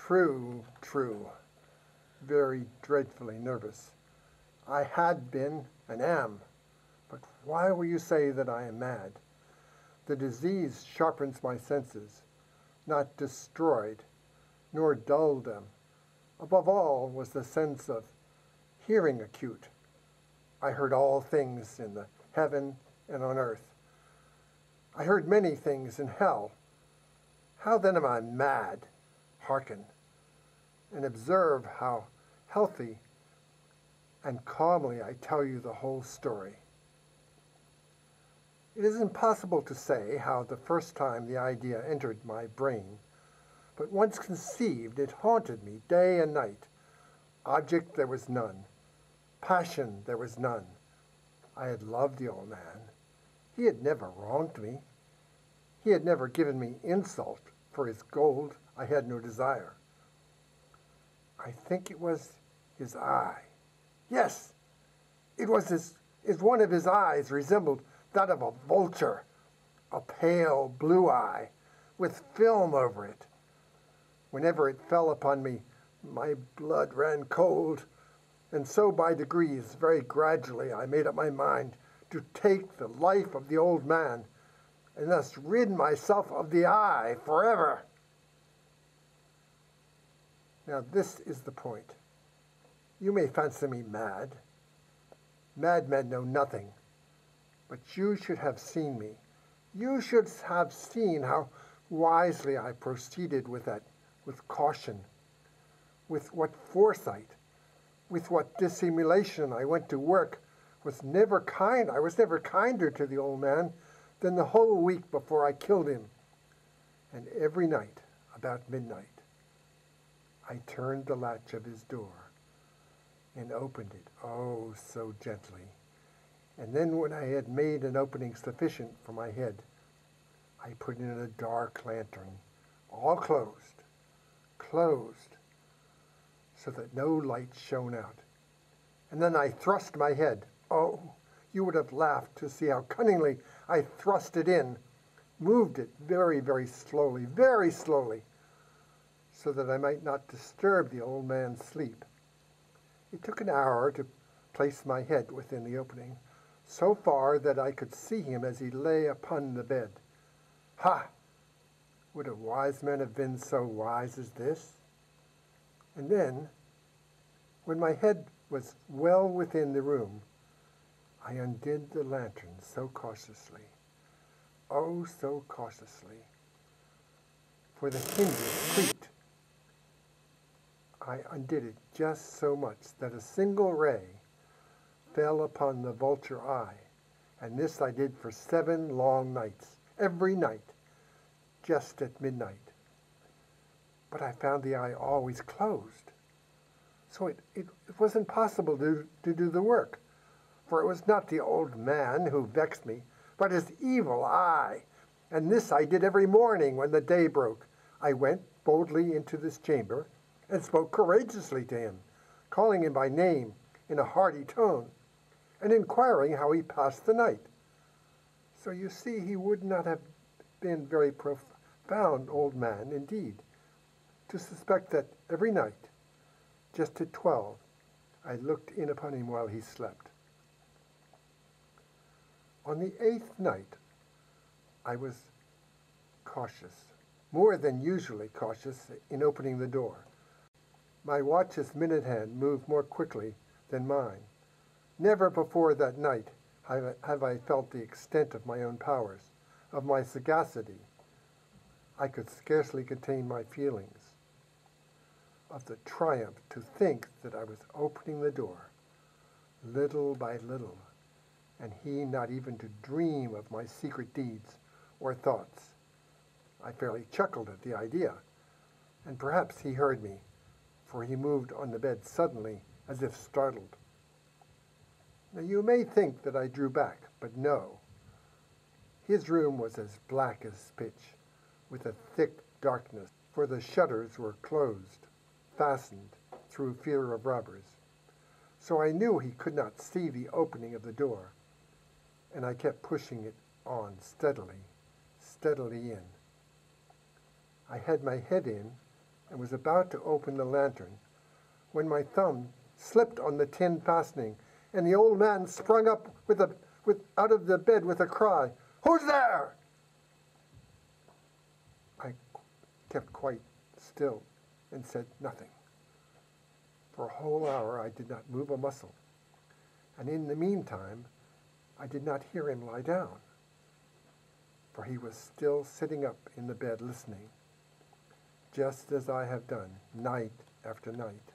True, true. Very dreadfully nervous. I had been and am. But why will you say that I am mad? The disease sharpens my senses, not destroyed, nor dulled them. Above all was the sense of hearing acute. I heard all things in the heaven and on earth. I heard many things in hell. How then am I mad? Hearken, and observe how healthy and calmly I tell you the whole story. It is impossible to say how the first time the idea entered my brain, but once conceived, it haunted me day and night. Object there was none. Passion there was none. I had loved the old man. He had never wronged me. He had never given me insult. For his gold I had no desire. I think it was his eye. Yes, it was one of his eyes resembled that of a vulture, a pale blue eye with film over it. Whenever it fell upon me, my blood ran cold, and so by degrees, very gradually, I made up my mind to take the life of the old man, and thus rid myself of the eye forever. Now this is the point. You may fancy me mad. Madmen know nothing. But you should have seen me. You should have seen how wisely I proceeded with caution, with what foresight, with what dissimulation I went to work. I was never kinder to the old man than the whole week before I killed him. And every night, about midnight, I turned the latch of his door and opened it, oh, so gently. And then when I had made an opening sufficient for my head, I put in a dark lantern, all closed, so that no light shone out. And then I thrust my head. Oh, you would have laughed to see how cunningly I thrust it in, moved it very, very slowly, so that I might not disturb the old man's sleep. It took an hour to place my head within the opening, so far that I could see him as he lay upon the bed. Ha! Would a wise man have been so wise as this? And then, when my head was well within the room, I undid the lantern so cautiously, oh, so cautiously, for the hinges creaked. I undid it just so much that a single ray fell upon the vulture eye, and this I did for 7 long nights, every night, just at midnight. But I found the eye always closed, so it was impossible to do the work, for it was not the old man who vexed me, but his evil eye, and this I did every morning when the day broke. I went boldly into this chamber and spoke courageously to him, calling him by name in a hearty tone, and inquiring how he passed the night. So you see he would not have been very profound old man indeed, to suspect that every night, just at 12, I looked in upon him while he slept. On the 8th night, I was cautious, more than usually cautious in opening the door. My watch's minute hand moved more quickly than mine. Never before that night have I felt the extent of my own powers, of my sagacity. I could scarcely contain my feelings of the triumph to think that I was opening the door, little by little, and he not even to dream of my secret deeds or thoughts. I fairly chuckled at the idea, and perhaps he heard me, for he moved on the bed suddenly, as if startled. Now you may think that I drew back, but no. His room was as black as pitch, with a thick darkness, for the shutters were closed, fastened through fear of robbers. So I knew he could not see the opening of the door, and I kept pushing it on steadily in. I had my head in and was about to open the lantern when my thumb slipped on the tin fastening, and the old man sprung up out of the bed with a cry, "Who's there?" I kept quite still and said nothing. For a whole hour I did not move a muscle, and in the meantime I did not hear him lie down, for he was still sitting up in the bed listening, just as I have done night after night,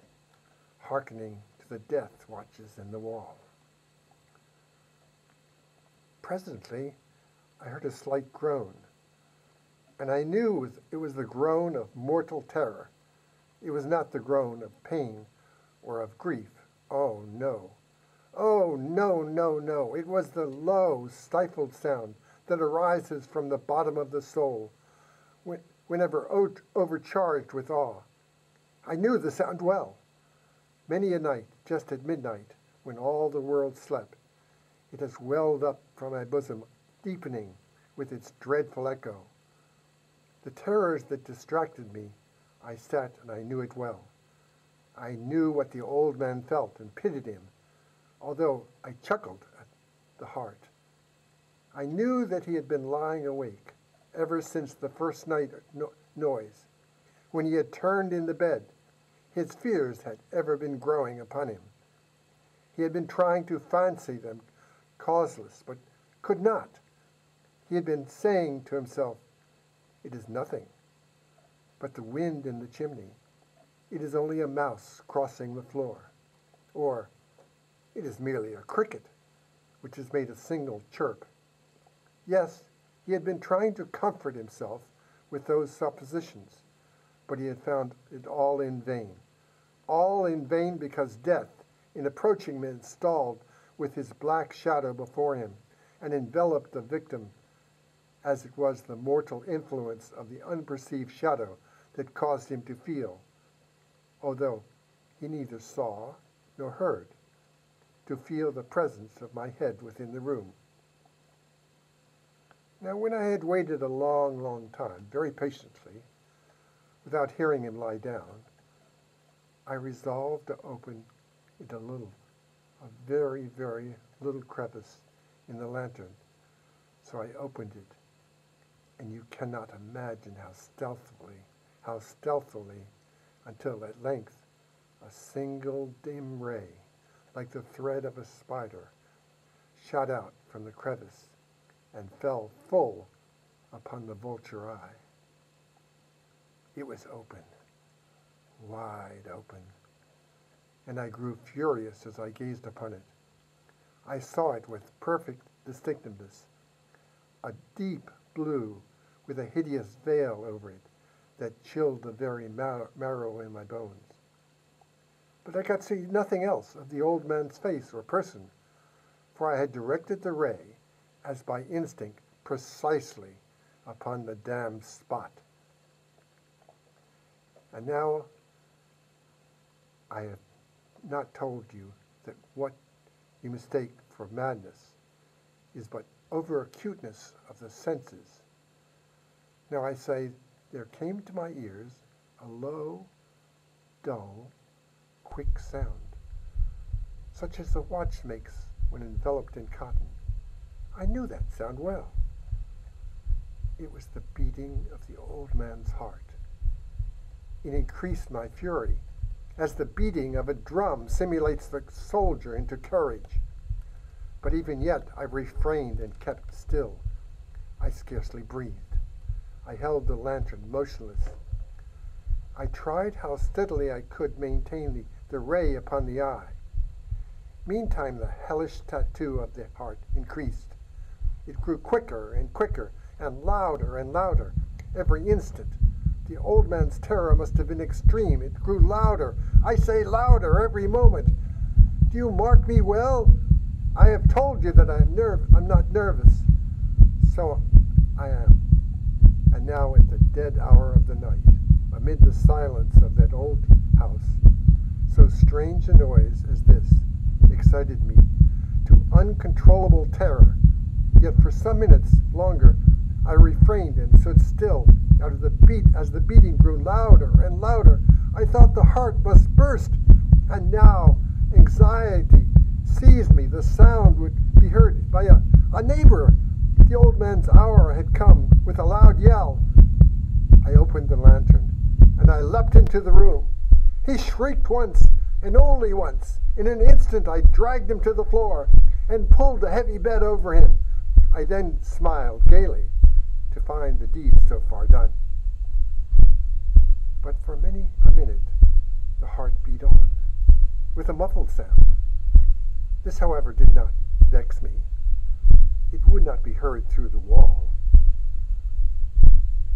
hearkening to the death watches in the wall. Presently I heard a slight groan, and I knew it was the groan of mortal terror. It was not the groan of pain or of grief. Oh, no. Oh, no, no, no. It was the low, stifled sound that arises from the bottom of the soul whenever overcharged with awe. I knew the sound well. Many a night, just at midnight, when all the world slept, it has welled up from my bosom, deepening with its dreadful echo. The terrors that distracted me, I sat and I knew it well. I knew what the old man felt and pitied him, although I chuckled at the heart. I knew that he had been lying awake ever since the first night noise. When he had turned in the bed, his fears had ever been growing upon him. He had been trying to fancy them causeless, but could not. He had been saying to himself, "It is nothing but the wind in the chimney. It is only a mouse crossing the floor." Or, "It is merely a cricket, which has made a single chirp." Yes, he had been trying to comfort himself with those suppositions, but he had found it all in vain. All in vain because death, in approaching, installed with his black shadow before him and enveloped the victim, as it was the mortal influence of the unperceived shadow that caused him to feel, although he neither saw nor heard, to feel the presence of my head within the room. Now, when I had waited a long, long time, very patiently, without hearing him lie down, I resolved to open it a very, very little crevice in the lantern. So I opened it, and you cannot imagine how stealthily, until at length a single dim ray, like the thread of a spider, shot out from the crevice and fell full upon the vulture eye. It was open, wide open, and I grew furious as I gazed upon it. I saw it with perfect distinctness, a deep blue with a hideous veil over it that chilled the very marrow in my bones. But I could see nothing else of the old man's face or person, for I had directed the ray, as by instinct, precisely upon the damned spot. And now I have not told you that what you mistake for madness is but over-acuteness of the senses. Now I say, there came to my ears a low, dull, quick sound, such as the watch makes when enveloped in cotton. I knew that sound well. It was the beating of the old man's heart. It increased my fury, as the beating of a drum simulates the soldier into courage. But even yet I refrained and kept still. I scarcely breathed. I held the lantern motionless. I tried how steadily I could maintain the ray upon the eye. Meantime, the hellish tattoo of the heart increased. It grew quicker and quicker, and louder every instant. The old man's terror must have been extreme. It grew louder. I say louder every moment. Do you mark me well? I have told you that I'm not nervous. So I am. And now at the dead hour of the night, amid the silence of that old house, so strange a noise as this excited me to uncontrollable terror. Yet for some minutes longer I refrained and stood still, out of the beat. As the beating grew louder and louder, I thought the heart must burst. And now anxiety seized me. The sound would be heard by a neighbor. The old man's hour had come. With a loud yell, I opened the lantern, and I leapt into the room. He shrieked once, and only once. In an instant, I dragged him to the floor and pulled the heavy bed over him. I then smiled gaily to find the deed so far done. But for many a minute, the heart beat on, with a muffled sound. This, however, did not vex me. It would not be heard through the wall.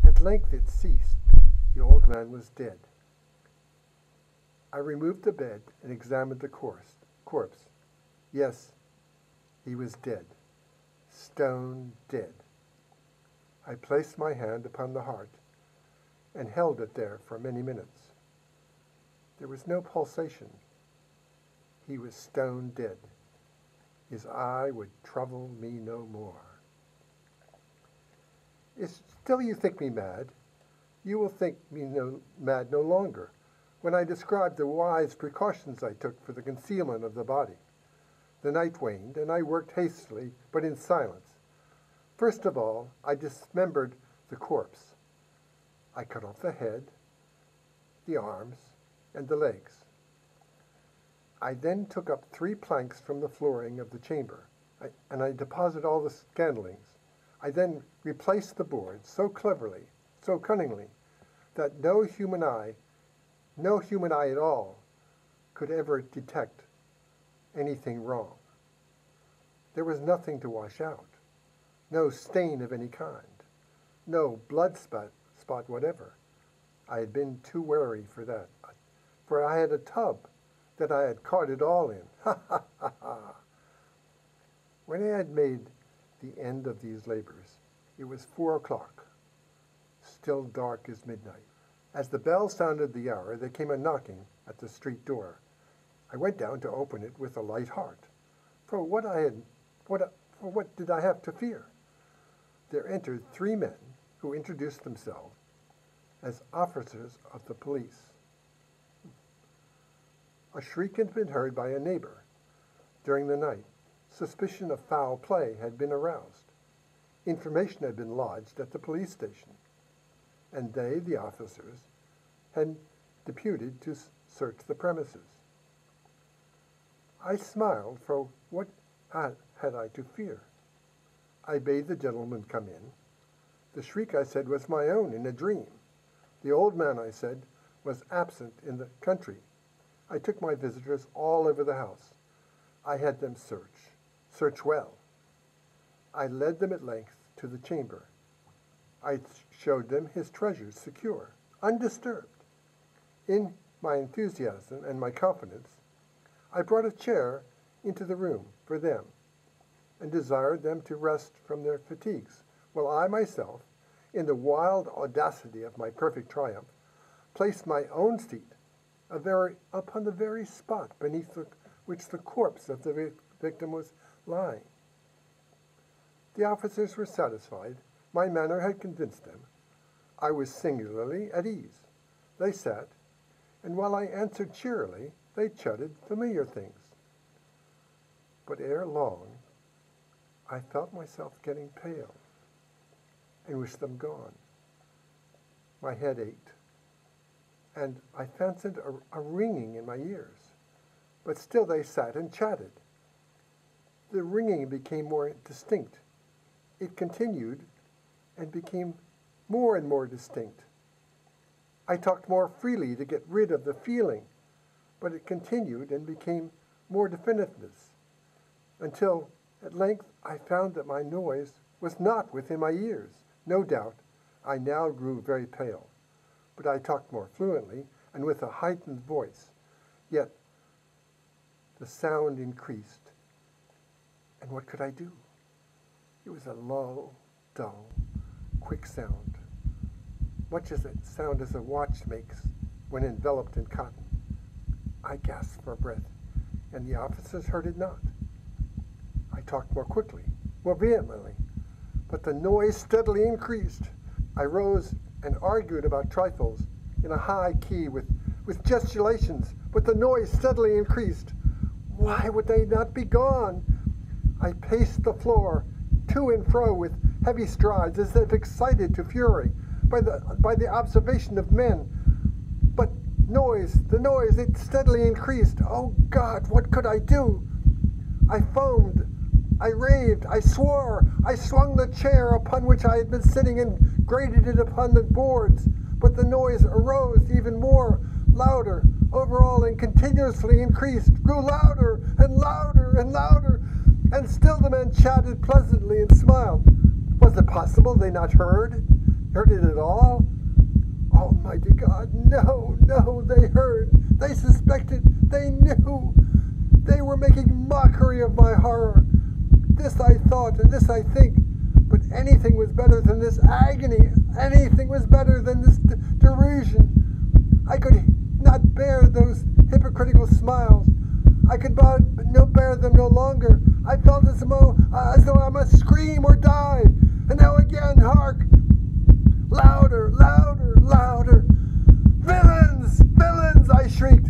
At length it ceased. The old man was dead. I removed the bed and examined the corpse. Yes, he was dead. Stone dead. I placed my hand upon the heart and held it there for many minutes. There was no pulsation. He was stone dead. His eye would trouble me no more. If still you think me mad, you will think me mad no longer when I describe the wise precautions I took for the concealment of the body. The night waned, and I worked hastily, but in silence. First of all, I dismembered the corpse. I cut off the head, the arms, and the legs. I then took up 3 planks from the flooring of the chamber, and I deposited all the scandalings. I then replaced the boards so cleverly, so cunningly, that no human eye at all, could ever detect anything wrong. There was nothing to wash out, no stain of any kind, no blood spot whatever. I had been too wary for that, for I had a tub that I had caught it all in. Ha ha ha ha! When I had made the end of these labors, it was 4 o'clock, still dark as midnight. As the bell sounded the hour, there came a knocking at the street door. I went down to open it with a light heart. For what did I have to fear? There entered 3 men who introduced themselves as officers of the police. A shriek had been heard by a neighbor during the night. Suspicion of foul play had been aroused. Information had been lodged at the police station, and they, the officers, had deputed to search the premises. I smiled, for what had I to fear? I bade the gentleman come in. The shriek, I said, was my own in a dream. The old man, I said, was absent in the country. I took my visitors all over the house. I had them search well. I led them at length to the chamber. I showed them his treasures secure, undisturbed. In my enthusiasm and my confidence, I brought a chair into the room for them and desired them to rest from their fatigues, while I myself, in the wild audacity of my perfect triumph, placed my own seat upon the very spot beneath which the corpse of the victim was lying. The officers were satisfied. My manner had convinced them. I was singularly at ease. They sat, and while I answered cheerily, they chatted familiar things. But ere long, I felt myself getting pale and wished them gone. My head ached, and I fancied a ringing in my ears. But still they sat and chatted. The ringing became more distinct. It continued and became more and more distinct. I talked more freely to get rid of the feeling, but it continued and became more definiteness, until at length I found that my noise was not within my ears. No doubt I now grew very pale, but I talked more fluently and with a heightened voice. Yet the sound increased, and what could I do? It was a low, dull, quick sound, much as it sound as a watch makes when enveloped in cotton. I gasped for breath, and the officers heard it not. I talked more quickly, more vehemently, but the noise steadily increased. I rose and argued about trifles in a high key with gesticulations, but the noise steadily increased. Why would they not be gone? I paced the floor to and fro with heavy strides, as if excited to fury by the observation of men. But the noise, it steadily increased. Oh God, what could I do? I foamed, I raved, I swore, I swung the chair upon which I had been sitting and grated it upon the boards. But the noise arose even more, louder, overall, and continuously increased, grew louder and louder and louder, and still the men chatted pleasantly and smiled. Was it possible they not heard it at all? Almighty God, no, they heard, they suspected, they knew. They were making mockery of my horror. This I thought, and this I think, but anything was better than this agony, anything was better than this derision. I could not bear those hypocritical smiles. I could bear them no longer. I felt as though I must scream or die. And now again, hark! Louder, louder, louder! Villains! Villains! I shrieked.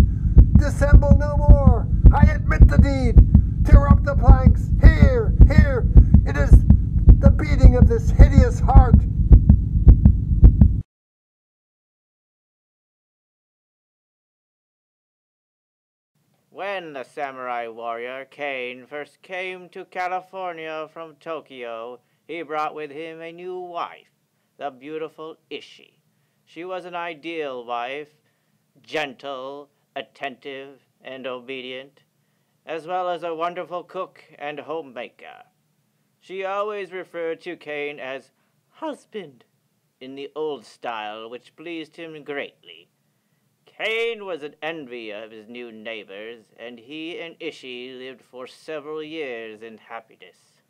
Dissemble no more! I admit the deed! Tear up the planks! Here! Here! It is the beating of this hideous heart! When the samurai warrior Kane first came to California from Tokyo, he brought with him a new wife, the beautiful Ishi. She was an ideal wife, gentle, attentive, and obedient, as well as a wonderful cook and homemaker. She always referred to Kane as husband in the old style, which pleased him greatly. Kane was an envy of his new neighbors, and he and Ishi lived for several years in happiness.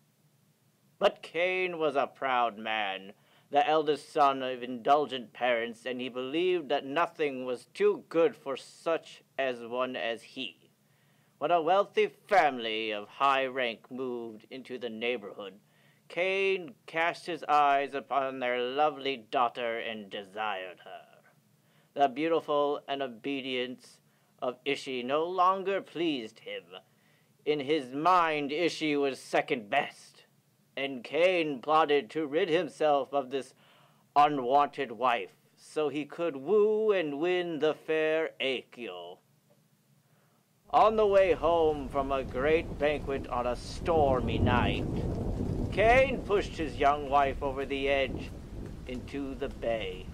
But Kane was a proud man, the eldest son of indulgent parents, and he believed that nothing was too good for such as one as he. When a wealthy family of high rank moved into the neighborhood, Kane cast his eyes upon their lovely daughter and desired her. The beautiful and obedience of Ishi no longer pleased him. In his mind, Ishi was second best, and Kane plotted to rid himself of this unwanted wife so he could woo and win the fair Aikyo. On the way home from a great banquet on a stormy night, Kane pushed his young wife over the edge into the bay.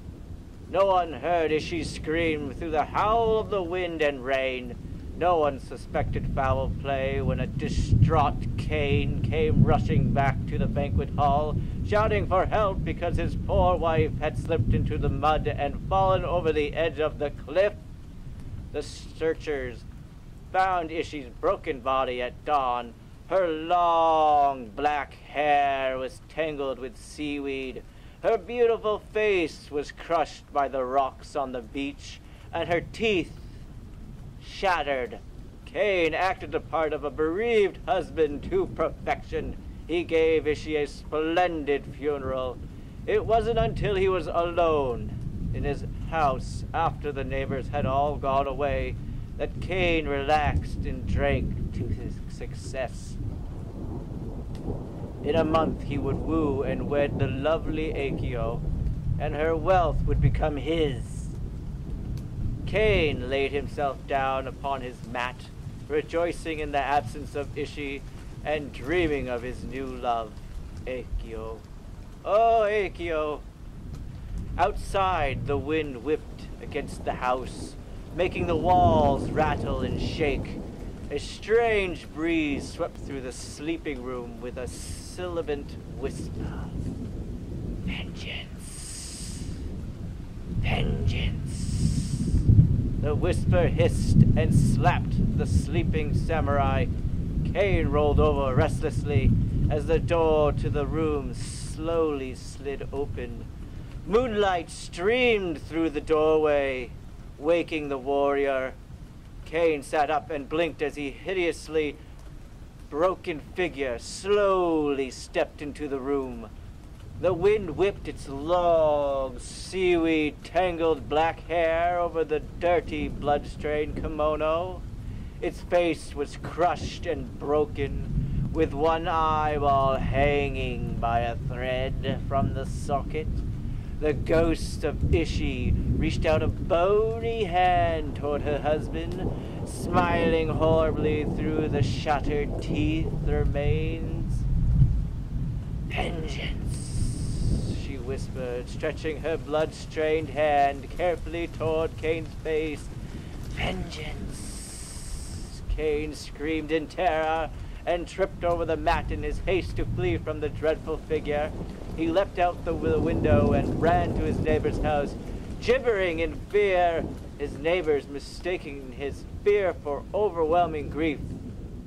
No one heard Ishi scream through the howl of the wind and rain. No one suspected foul play when a distraught Kane came rushing back to the banquet hall, shouting for help because his poor wife had slipped into the mud and fallen over the edge of the cliff. The searchers found Ishi's broken body at dawn. Her long black hair was tangled with seaweed. Her beautiful face was crushed by the rocks on the beach, and her teeth shattered. Kane acted the part of a bereaved husband to perfection. He gave Ishi a splendid funeral. It wasn't until he was alone in his house after the neighbors had all gone away that Kane relaxed and drank to his success. In a month he would woo and wed the lovely Aikyo, and her wealth would become his. Kane laid himself down upon his mat, rejoicing in the absence of Ishi and dreaming of his new love, Aikyo. Oh, Aikyo! Outside, the wind whipped against the house, making the walls rattle and shake. A strange breeze swept through the sleeping room with a sibilant whisper. Vengeance! Vengeance! The whisper hissed and slapped the sleeping samurai. Kane rolled over restlessly as the door to the room slowly slid open. Moonlight streamed through the doorway, waking the warrior. Kane sat up and blinked as a hideously broken figure slowly stepped into the room. The wind whipped its long, seaweed-tangled black hair over the dirty, blood-stained kimono. Its face was crushed and broken, with one eyeball hanging by a thread from the socket. The ghost of Ishi reached out a bony hand toward her husband, smiling horribly through the shattered teeth remains. "Vengeance," she whispered, stretching her blood-stained hand carefully toward Kane's face. "Vengeance!" Kane screamed in terror and tripped over the mat in his haste to flee from the dreadful figure. He leapt out the window and ran to his neighbor's house, gibbering in fear. His neighbors, mistaking his fear for overwhelming grief,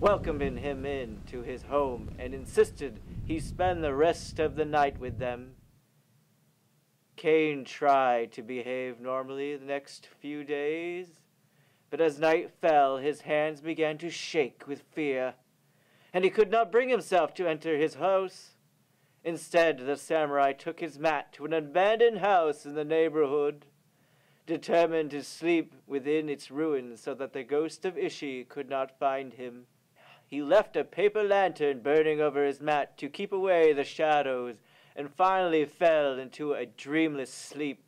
welcomed him into his home and insisted he spend the rest of the night with them. Kane tried to behave normally the next few days, but as night fell, his hands began to shake with fear, and he could not bring himself to enter his house. Instead, the samurai took his mat to an abandoned house in the neighborhood, determined to sleep within its ruins so that the ghost of Ishi could not find him. He left a paper lantern burning over his mat to keep away the shadows, and finally fell into a dreamless sleep.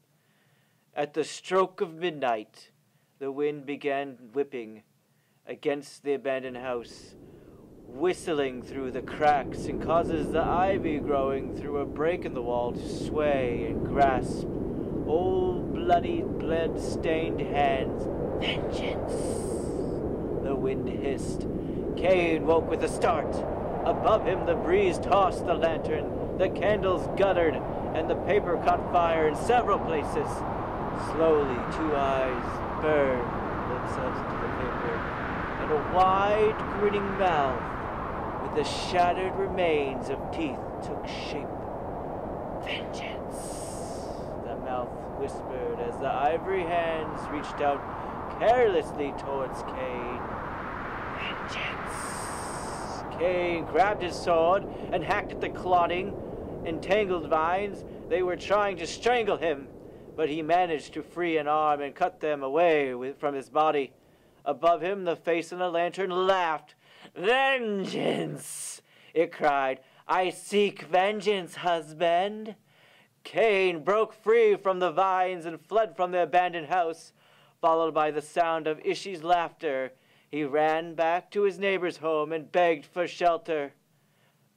At the stroke of midnight, the wind began whipping against the abandoned house, whistling through the cracks, and causes the ivy growing through a break in the wall to sway and grasp old bloody blood-stained hands. "Vengeance!" the wind hissed. Kane woke with a start. Above him the breeze tossed the lantern, the candles guttered, and the paper caught fire in several places. Slowly, two eyes burned themselves into the paper, and a wide, grinning mouth with the shattered remains of teeth took shape. "Vengeance!" the mouth whispered as the ivory hands reached out carelessly towards Kane. "Vengeance!" Kane grabbed his sword and hacked at the clotting, entangled vines. They were trying to strangle him, but he managed to free an arm and cut them away from his body. Above him, the face in the lantern laughed. "Vengeance!" it cried. "I seek vengeance, husband." Kane broke free from the vines and fled from the abandoned house. Followed by the sound of Ishi's laughter, he ran back to his neighbor's home and begged for shelter.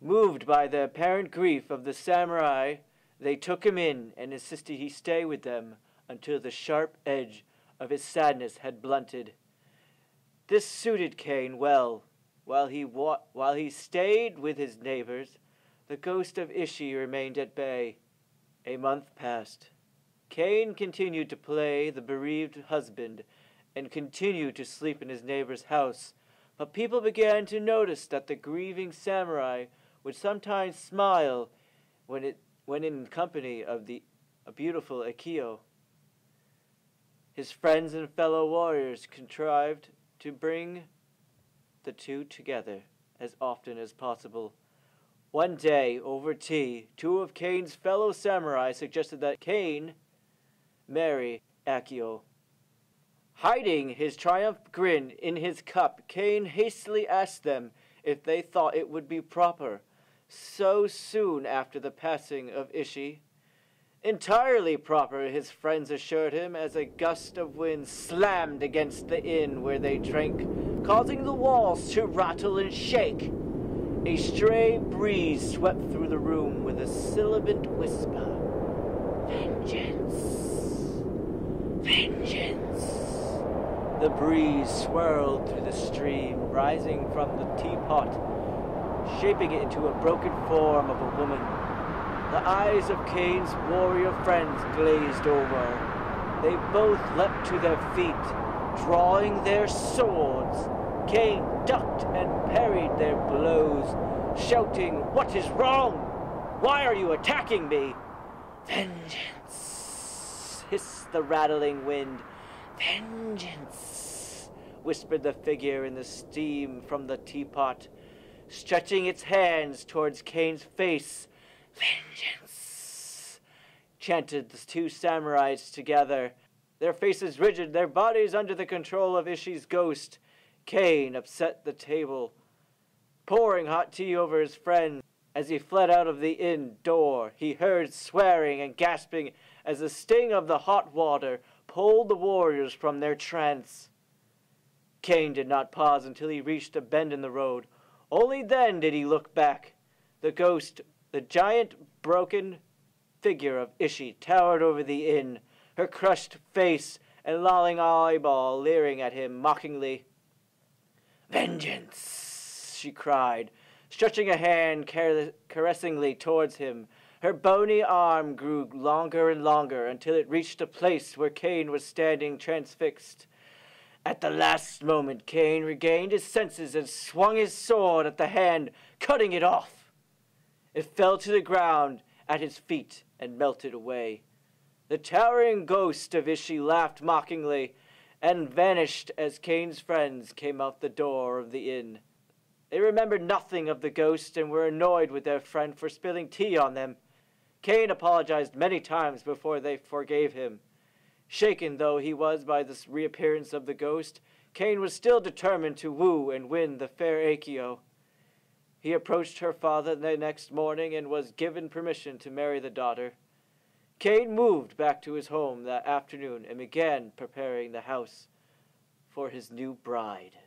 Moved by the apparent grief of the samurai, they took him in and insisted he stay with them until the sharp edge of his sadness had blunted. This suited Kane well. While he stayed with his neighbors, the ghost of Ishi remained at bay. A month passed. Kane continued to play the bereaved husband and continued to sleep in his neighbor's house, but people began to notice that the grieving samurai would sometimes smile when in company of a beautiful Akio. His friends and fellow warriors contrived to bring the two together as often as possible. One day, over tea, two of Kane's fellow samurai suggested that Kane marry Akio. Hiding his triumphant grin in his cup, Kane hastily asked them if they thought it would be proper so soon after the passing of Ishi. Entirely proper, his friends assured him as a gust of wind slammed against the inn where they drank, causing the walls to rattle and shake. A stray breeze swept through the room with a sibilant whisper. "Vengeance! Vengeance!" The breeze swirled through the stream, rising from the teapot, shaping it into a broken form of a woman. The eyes of Kane's warrior friends glazed over. They both leapt to their feet, drawing their swords. Kane ducked and parried their blows, shouting, "What is wrong? Why are you attacking me?" "Vengeance!" hissed the rattling wind. "Vengeance!" whispered the figure in the steam from the teapot, stretching its hands towards Kane's face. "Vengeance!" chanted the two samurais together, their faces rigid, their bodies under the control of Ishi's ghost. Kane upset the table, pouring hot tea over his friend. As he fled out of the inn door, he heard swearing and gasping as the sting of the hot water pulled the warriors from their trance. Kane did not pause until he reached a bend in the road. Only then did he look back. The ghost, the giant, broken figure of Ishi, towered over the inn, her crushed face and lolling eyeball leering at him mockingly. "Vengeance!" she cried, stretching a hand caressingly towards him. Her bony arm grew longer and longer until it reached a place where Kane was standing transfixed. At the last moment, Kane regained his senses and swung his sword at the hand, cutting it off. It fell to the ground at his feet and melted away. The towering ghost of Ishi laughed mockingly and vanished as Kane's friends came out the door of the inn. They remembered nothing of the ghost and were annoyed with their friend for spilling tea on them. Kane apologized many times before they forgave him. Shaken though he was by this reappearance of the ghost, Kane was still determined to woo and win the fair Akio. He approached her father the next morning and was given permission to marry the daughter. Kane moved back to his home that afternoon and began preparing the house for his new bride.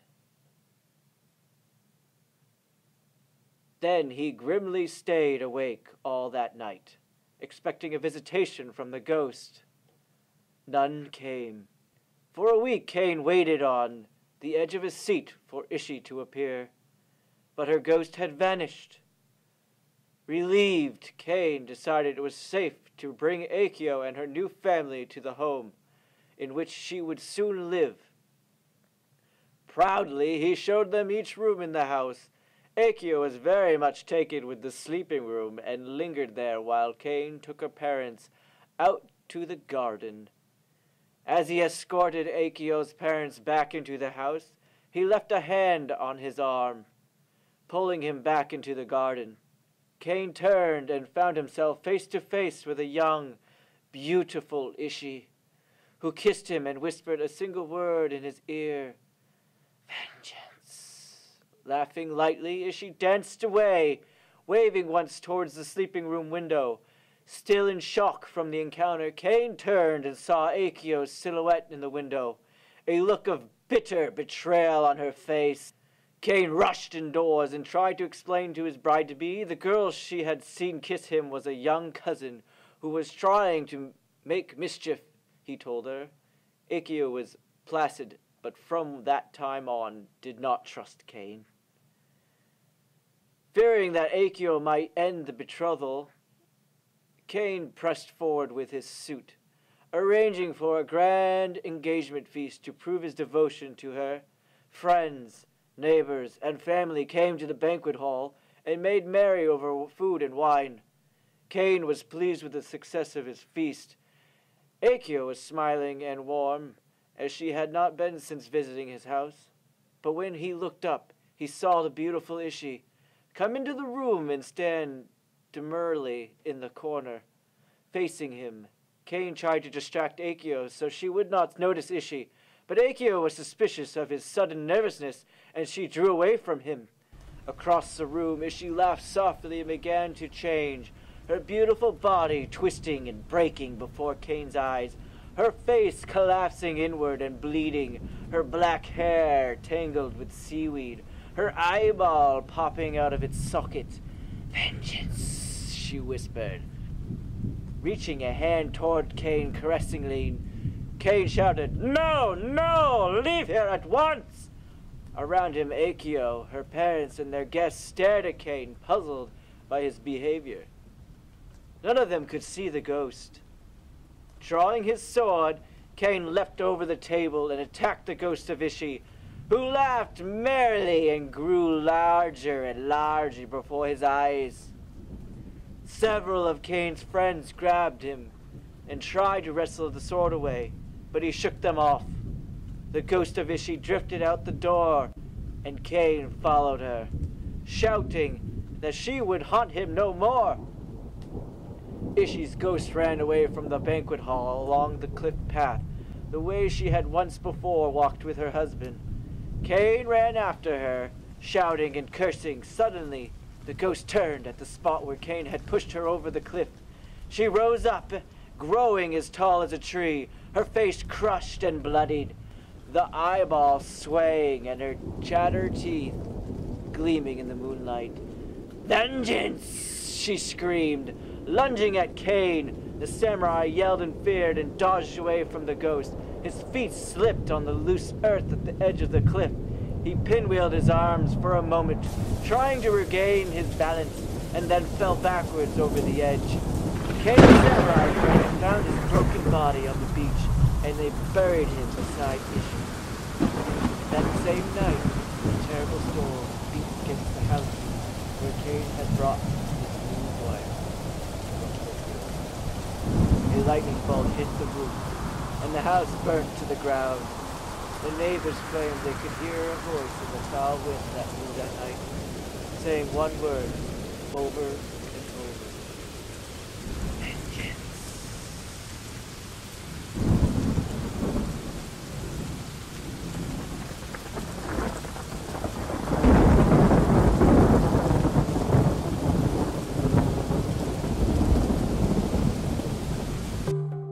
Then he grimly stayed awake all that night, expecting a visitation from the ghost. None came. For a week Kane waited on the edge of his seat for Ishi to appear, but her ghost had vanished. Relieved, Kane decided it was safe to bring Akio and her new family to the home in which she would soon live. Proudly, he showed them each room in the house. Akio was very much taken with the sleeping room and lingered there while Kane took her parents out to the garden. As he escorted Akio's parents back into the house, he left a hand on his arm, pulling him back into the garden. Kane turned and found himself face to face with a young, beautiful Ishi, who kissed him and whispered a single word in his ear. Vengeance. Laughing lightly, Ishi danced away, waving once towards the sleeping room window. Still in shock from the encounter, Kane turned and saw Akio's silhouette in the window, a look of bitter betrayal on her face. Kane rushed indoors and tried to explain to his bride-to-be the girl she had seen kiss him was a young cousin who was trying to make mischief, he told her. Akio was placid, but from that time on did not trust Kane. Fearing that Akio might end the betrothal, Kane pressed forward with his suit, arranging for a grand engagement feast to prove his devotion to her. Friends, neighbors, and family came to the banquet hall and made merry over food and wine. Kane was pleased with the success of his feast. Akio was smiling and warm, as she had not been since visiting his house. But when he looked up, he saw the beautiful Ishi come into the room and stand demurely in the corner, facing him. Kane tried to distract Akio so she would not notice Ishi, but Akio was suspicious of his sudden nervousness, and she drew away from him. Across the room, Ishi laughed softly and began to change, her beautiful body twisting and breaking before Kane's eyes, her face collapsing inward and bleeding, her black hair tangled with seaweed, her eyeball popping out of its socket. Vengeance, she whispered, reaching a hand toward Kane caressingly. Kane shouted, No, no, leave here at once! Around him, Akio, her parents, and their guests stared at Kane, puzzled by his behavior. None of them could see the ghost. Drawing his sword, Kane leapt over the table and attacked the ghost of Ishi, who laughed merrily and grew larger and larger before his eyes. Several of Kane's friends grabbed him and tried to wrestle the sword away, but he shook them off. The ghost of Ishi drifted out the door, and Kane followed her, shouting that she would haunt him no more. Ishi's ghost ran away from the banquet hall along the cliff path, the way she had once before walked with her husband. Cain ran after her, shouting and cursing. Suddenly, the ghost turned at the spot where Cain had pushed her over the cliff. She rose up, growing as tall as a tree, her face crushed and bloodied, the eyeball swaying and her chatter teeth gleaming in the moonlight. "Vengeance!" she screamed, lunging at Cain. The samurai yelled and feared and dodged away from the ghost. His feet slipped on the loose earth at the edge of the cliff. He pinwheeled his arms for a moment, trying to regain his balance, and then fell backwards over the edge. Cain's samurai friend found his broken body on the beach, and they buried him beside Ishi. That same night, a terrible storm beat against the house where Cain had brought his new wife. A lightning bolt hit the roof, and the house burnt to the ground. The neighbors claimed they could hear a voice in the foul wind that blew that night, saying one word over and over. Vengeance.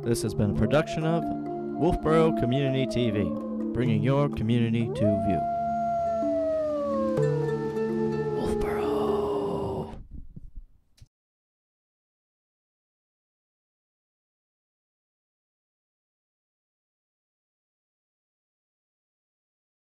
This has been a production of Wolfboro Community TV, bringing your community to view.